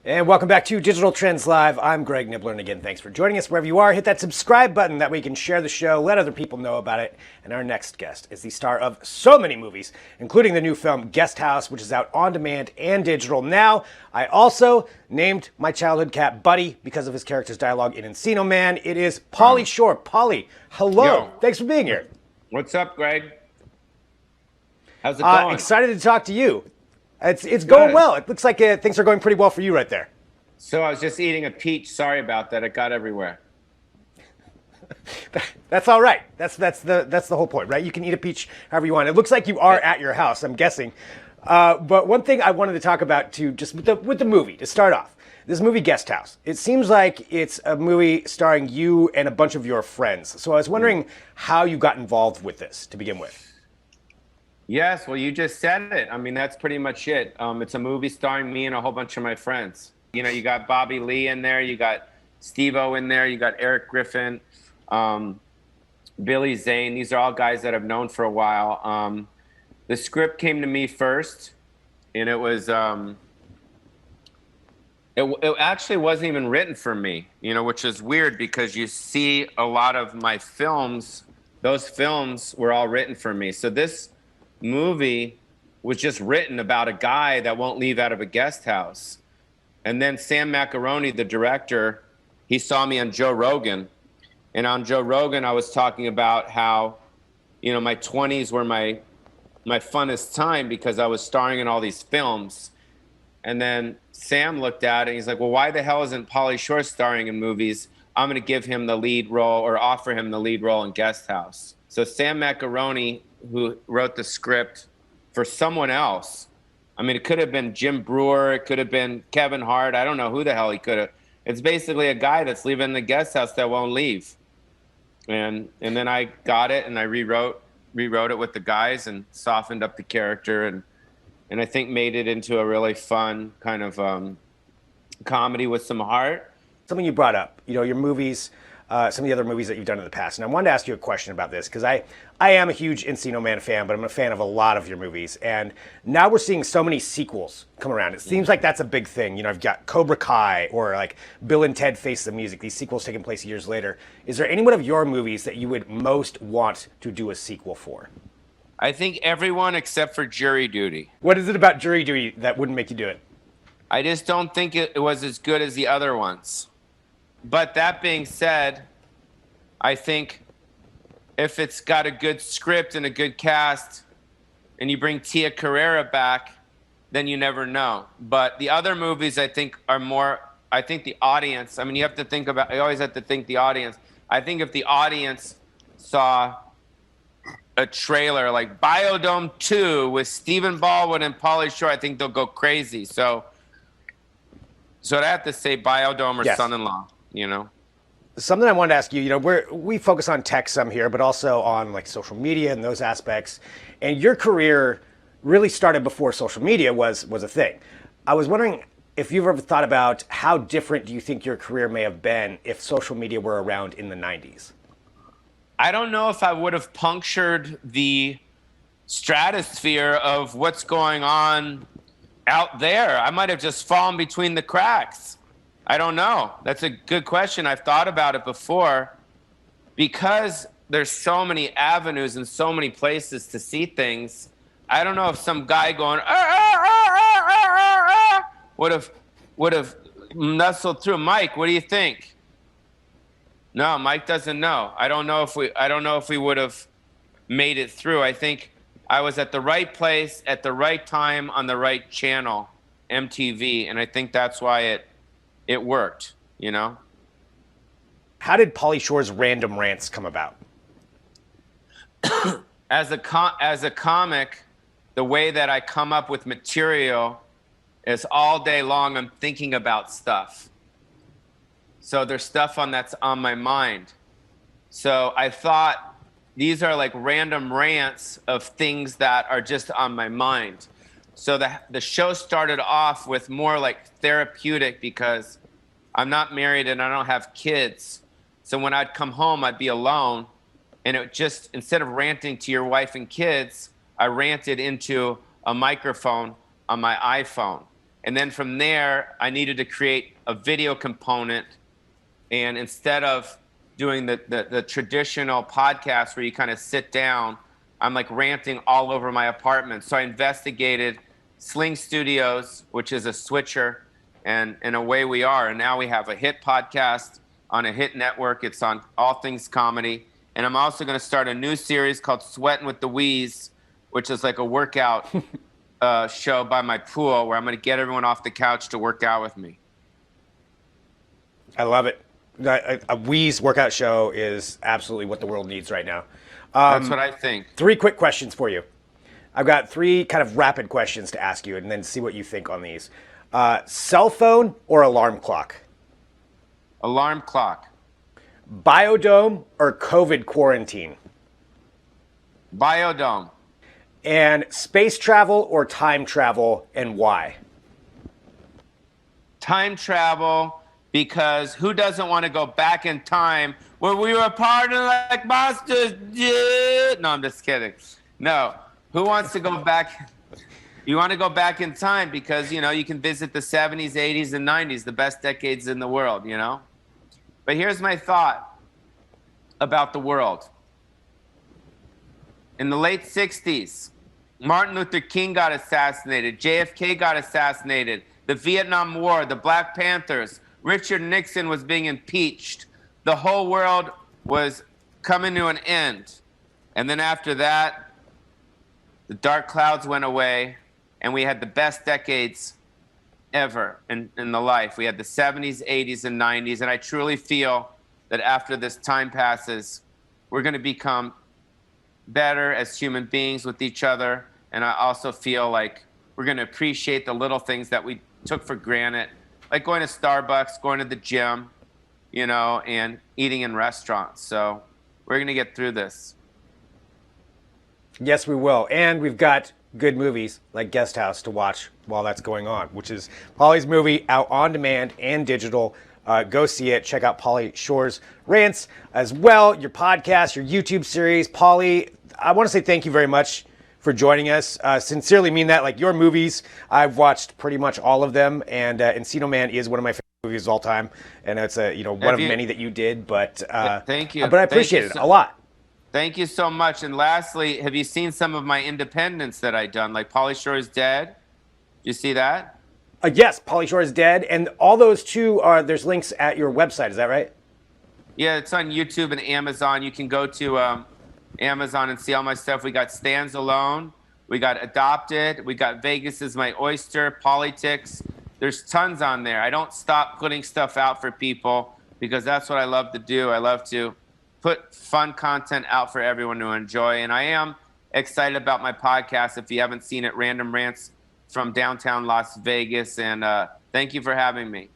And welcome back to Digital Trends Live. I'm Greg Nibbler, and again, thanks for joining us wherever you are. Hit that subscribe button that we can share the show, let other people know about it. And our next guest is the star of so many movies, including the new film Guest House, which is out on demand and digital now. I also named my childhood cat Buddy because of his character's dialogue in Encino Man. It is Pauly Shore. Pauly, hello. Yo. Thanks for being here. What's up, Greg? How's it going? Excited to talk to you. It's going well. It looks like things are going pretty well for you right there. So I was just eating a peach. Sorry about that. It got everywhere. That's all right. That's the whole point, right? You can eat a peach however you want. It looks like you are at your house, I'm guessing. But one thing I wanted to talk about too, just with the movie to start off. This movie Guest House. It seems like it's a movie starring you and a bunch of your friends. So I was wondering how you got involved with this to begin with. Yes, well, you just said it. I mean, that's pretty much it. It's a movie starring me and a whole bunch of my friends. You know, you got Bobby Lee in there, you got Steve-O in there, you got Eric Griffin, Billy Zane. These are all guys that I've known for a while. The script came to me first, and it was it actually wasn't even written for me, you know, which is weird because you see a lot of my films, those films were all written for me. So this movie was just written about a guy that won't leave out of a guest house. And then Sam Macaroni, the director, he saw me on Joe Rogan. And on Joe Rogan, I was talking about how, you know, my 20s were my funnest time because I was starring in all these films. And then Sam looked at it and he's like, well, why the hell isn't Pauly Shore starring in movies? I'm going to give him the lead role or offer him the lead role in Guest House. So Sam Macaroni, who wrote the script for someone else. I mean, it could have been Jim Brewer. It could have been Kevin Hart. I don't know who the hell he could have. It's basically a guy that's living in the guest house that won't leave. And then I got it and I rewrote it with the guys and softened up the character and I think made it into a really fun kind of comedy with some heart. Something you brought up, you know, your movies, some of the other movies that you've done in the past. And I wanted to ask you a question about this because I am a huge Encino Man fan, but I'm a fan of a lot of your movies. And now we're seeing so many sequels come around. It seems like that's a big thing. You know, I've got Cobra Kai or like Bill and Ted Face the Music, these sequels taking place years later. Is there any one of your movies that you would most want to do a sequel for? I think everyone except for Jury Duty. What is it about Jury Duty that wouldn't make you do it? I just don't think it was as good as the other ones. But that being said, I think if it's got a good script and a good cast and you bring Tia Carrera back, then you never know. But the other movies I think are more, I think the audience, I mean, you always have to think the audience. I think if the audience saw a trailer like Biodome 2 with Stephen Baldwin and Pauly Shore, I think they'll go crazy. So I'd have to say Biodome or Yes. Son-in-Law, you know? Something I wanted to ask you, you know, we focus on tech some here, but also on like social media and those aspects. And your career really started before social media was a thing. I was wondering if you've ever thought about how different do you think your career may have been if social media were around in the 90s? I don't know if I would have punctured the stratosphere of what's going on out there. I might have just fallen between the cracks. I don't know. That's a good question. I've thought about it before. Because there's so many avenues and so many places to see things, I don't know if some guy going would have nestled through. Mike, what do you think? No, Mike doesn't know. I don't know if we would have made it through. I think I was at the right place at the right time on the right channel, MTV, and I think that's why it worked, you know? How did Pauly Shore's Random Rants come about? As a comic, the way that I come up with material is all day long I'm thinking about stuff. So there's stuff that's on my mind. So I thought these are like random rants of things that are just on my mind. So the show started off with more like therapeutic because I'm not married and I don't have kids. So when I'd come home, I'd be alone. And it just, instead of ranting to your wife and kids, I ranted into a microphone on my iPhone. And then from there, I needed to create a video component. And instead of doing the traditional podcast where you kind of sit down, I'm like ranting all over my apartment. So I investigated Sling Studios, which is a switcher, and away we are. And now we have a hit podcast on a hit network. It's on all things comedy. And I'm also going to start a new series called Sweatin' with the Wheeze, which is like a workout show by my pool where I'm going to get everyone off the couch to work out with me. I love it. A Wheeze workout show is absolutely what the world needs right now. That's what I think. 3 quick questions for you. I've got 3 kind of rapid questions to ask you, and then see what you think on these. Cell phone or alarm clock? Alarm clock. Biodome or COVID quarantine? Biodome. And space travel or time travel, and why? Time travel, because who doesn't want to go back in time where we were partying like monsters? Yeah. No, I'm just kidding. No. Who wants to go back? You want to go back in time because, you can visit the 70s, 80s, and 90s, the best decades in the world, But here's my thought about the world. In the late 60s, Martin Luther King got assassinated. JFK got assassinated. The Vietnam War, the Black Panthers, Richard Nixon was being impeached. The whole world was coming to an end. And then after that, the dark clouds went away, and we had the best decades ever in the life. We had the 70s, 80s, and 90s, and I truly feel that after this time passes, we're going to become better as human beings with each other, and I also feel like we're going to appreciate the little things that we took for granted, like going to Starbucks, going to the gym, and eating in restaurants. So we're going to get through this. Yes, we will. And we've got good movies like Guest House to watch while that's going on, which is Pauly's movie out on demand and digital. Go see it. Check out Pauly Shore's rants as well, your podcast, your YouTube series. Pauly, I want to say thank you very much for joining us. Sincerely mean that. Like, your movies, I've watched pretty much all of them, and Encino Man is one of my favorite movies of all time, and it's one of many that you did. But thank you. But I appreciate it a lot. Thank you so much. And lastly, have you seen some of my independents that I've done, like Pauly Shore is Dead? Did you see that? Yes, Pauly Shore is Dead, and all those two there's links at your website. Is that right? Yeah, it's on YouTube and Amazon. You can go to Amazon and see all my stuff. We got Stands Alone. We got Adopted. We got Vegas is My Oyster, Politics. There's tons on there. I don't stop putting stuff out for people because that's what I love to do. I love to put fun content out for everyone to enjoy. And I am excited about my podcast. If you haven't seen it, Random Rants from downtown Las Vegas. And thank you for having me.